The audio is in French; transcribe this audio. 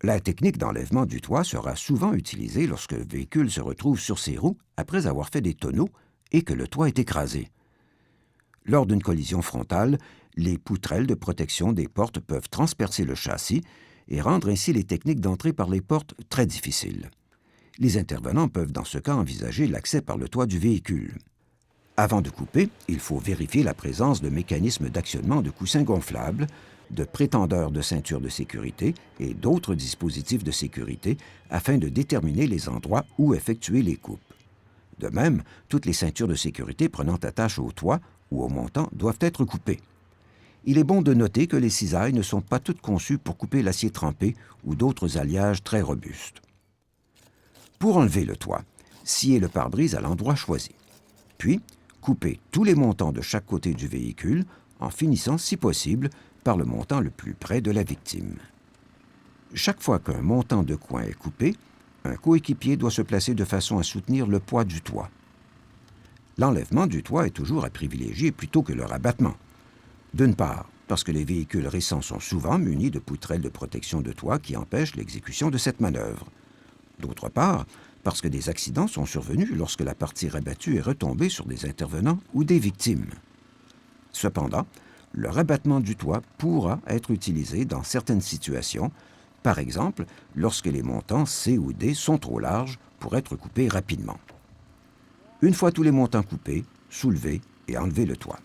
La technique d'enlèvement du toit sera souvent utilisée lorsque le véhicule se retrouve sur ses roues après avoir fait des tonneaux et que le toit est écrasé. Lors d'une collision frontale, les poutrelles de protection des portes peuvent transpercer le châssis et rendre ainsi les techniques d'entrée par les portes très difficiles. Les intervenants peuvent dans ce cas envisager l'accès par le toit du véhicule. Avant de couper, il faut vérifier la présence de mécanismes d'actionnement de coussins gonflables, de prétendeurs de ceintures de sécurité et d'autres dispositifs de sécurité afin de déterminer les endroits où effectuer les coupes. De même, toutes les ceintures de sécurité prenant attache au toit ou au montant doivent être coupées. Il est bon de noter que les cisailles ne sont pas toutes conçues pour couper l'acier trempé ou d'autres alliages très robustes. Pour enlever le toit, sciez le pare-brise à l'endroit choisi. Puis, coupez tous les montants de chaque côté du véhicule en finissant, si possible, par le montant le plus près de la victime. Chaque fois qu'un montant de coin est coupé, un coéquipier doit se placer de façon à soutenir le poids du toit. L'enlèvement du toit est toujours à privilégier plutôt que le rabattement. D'une part, parce que les véhicules récents sont souvent munis de poutrelles de protection de toit qui empêchent l'exécution de cette manœuvre. D'autre part, parce que des accidents sont survenus lorsque la partie rabattue est retombée sur des intervenants ou des victimes. Cependant, le rabattement du toit pourra être utilisé dans certaines situations, par exemple lorsque les montants C ou D sont trop larges pour être coupés rapidement. Une fois tous les montants coupés, soulevez et enlevez le toit.